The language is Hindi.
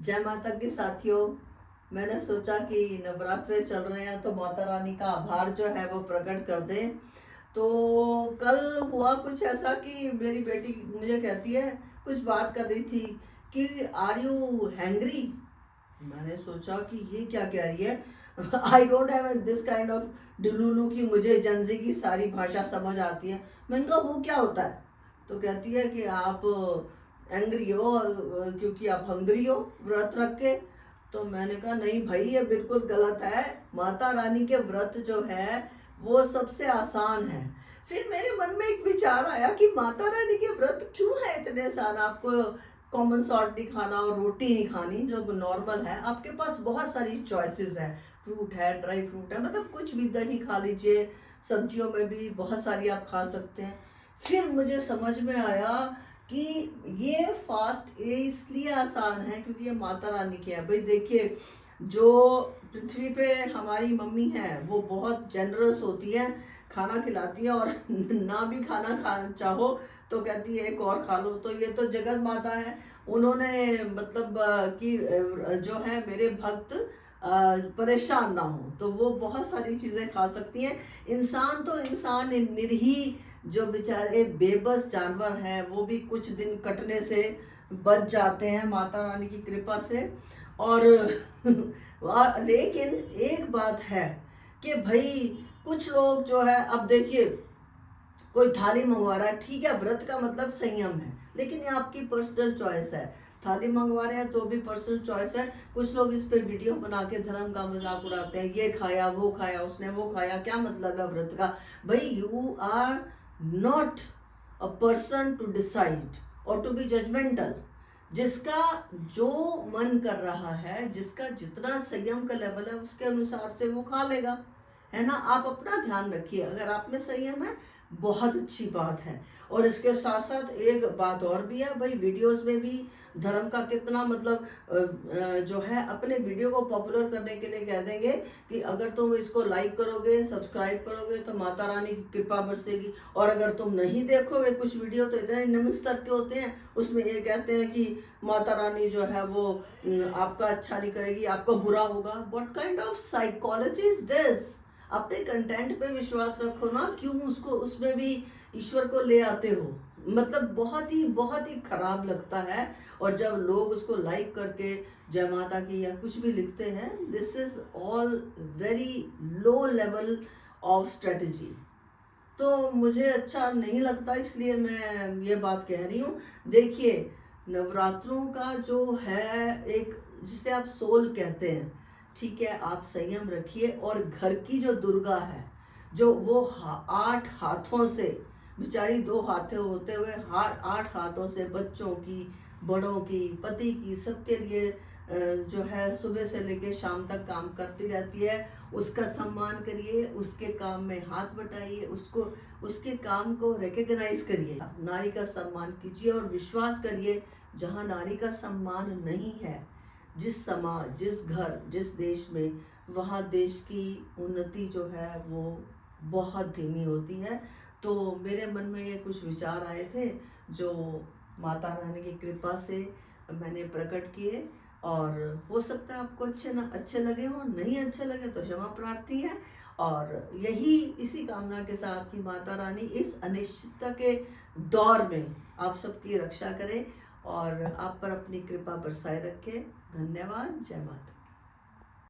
जय माता की साथियों। मैंने सोचा कि नवरात्रे चल रहे हैं तो माता रानी का आभार जो है वो प्रकट कर दें। तो कल हुआ कुछ ऐसा कि मेरी बेटी मुझे कहती है, कुछ बात कर रही थी कि आर यू हैंग्री। मैंने सोचा कि ये क्या कह रही है। I don't have this kind of delulu कि मुझे जनजी की सारी भाषा समझ आती है। मैंने कहा वो क्या होता है। तो कहती है कि आप एंग्री हो क्योंकि आप हंग्री हो व्रत रख के। तो मैंने कहा नहीं भाई, ये बिल्कुल गलत है। माता रानी के व्रत जो है वो सबसे आसान है। फिर मेरे मन में एक विचार आया कि माता रानी के व्रत क्यों है इतने आसान। आपको कॉमन सॉल्ट नहीं खाना और रोटी नहीं खानी जो नॉर्मल है, आपके पास बहुत सारी चॉइसेस है। फ्रूट है, ड्राई फ्रूट है, मतलब कुछ भी, दही खा लीजिए, सब्जियों में भी बहुत सारी आप खा सकते हैं। फिर मुझे समझ में आया कि ये फास्ट ये इसलिए आसान है क्योंकि ये माता रानी के है। भाई देखिए, जो पृथ्वी पे हमारी मम्मी है वो बहुत जेनरस होती है, खाना खिलाती है, और ना भी खाना चाहो तो कहती है एक और खा लो। तो ये तो जगत माता है। उन्होंने मतलब कि जो है मेरे भक्त परेशान ना हो तो वो बहुत सारी चीज़ें खा सकती हैं। इंसान तो इंसान निरीह जो बेचारे बेबस जानवर हैं वो भी कुछ दिन कटने से बच जाते हैं माता रानी की कृपा से। और लेकिन एक बात है कि भाई कुछ लोग जो है, अब देखिए कोई थाली मंगवा रहा है, ठीक है, व्रत का मतलब संयम है, लेकिन ये आपकी पर्सनल चॉइस है। थाली मंगवा रहे हैं तो भी पर्सनल चॉइस है। कुछ लोग इस पे वीडियो बना के धर्म का मजाक उड़ाते हैं, ये खाया वो खाया उसने वो खाया, क्या मतलब है व्रत का। भाई you are not a person to decide और टू बी जजमेंटल। जिसका जो मन कर रहा है, जिसका जितना संयम का लेवल है उसके अनुसार से वो खा लेगा, है ना। आप अपना ध्यान रखिए, अगर आप में संयम है बहुत अच्छी बात है। और इसके साथ साथ एक बात और भी है भाई, वीडियोस में भी धर्म का कितना मतलब जो है अपने वीडियो को पॉपुलर करने के लिए कह देंगे कि अगर तुम इसको लाइक करोगे, सब्सक्राइब करोगे तो माता रानी की कृपा बरसेगी। और अगर तुम नहीं देखोगे कुछ वीडियो तो इतने निम्न स्तर के होते हैं, उसमें ये कहते हैं कि माता रानी जो है वो आपका अच्छा नहीं करेगी, आपका बुरा होगा। What kind of psychology is this. अपने कंटेंट पे विश्वास रखो ना, क्यों उसको उसमें भी ईश्वर को ले आते हो। मतलब बहुत ही खराब लगता है। और जब लोग उसको लाइक करके जय माता की या कुछ भी लिखते हैं, this is all very low level of strategy. तो मुझे अच्छा नहीं लगता, इसलिए मैं ये बात कह रही हूँ। देखिए, नवरात्रों का जो है एक, जिसे आप सोल कहते हैं, ठीक है, आप संयम रखिए। और घर की जो दुर्गा है, जो वो 8 हाथों से, बेचारी 2 हाथ होते हुए 8 हाथों से बच्चों की, बड़ों की, पति की, सबके लिए जो है सुबह से लेकर शाम तक काम करती रहती है। उसका सम्मान करिए, उसके काम में हाथ बटाइए, उसको उसके काम को रिकग्नाइज करिए, नारी का सम्मान कीजिए। और विश्वास करिए, जहाँ नारी का सम्मान नहीं है, जिस समाज, जिस घर, जिस देश में, वहाँ देश की उन्नति जो है वो बहुत धीमी होती है। तो मेरे मन में ये कुछ विचार आए थे जो माता रानी की कृपा से मैंने प्रकट किए। और हो सकता है आपको अच्छे लगे हो, नहीं अच्छे लगे तो क्षमा प्रार्थी है। और यही इसी कामना के साथ कि माता रानी इस अनिश्चितता के दौर में आप सबकी रक्षा करे और आप पर अपनी कृपा बरसाए रखे। धन्यवाद। जय माता।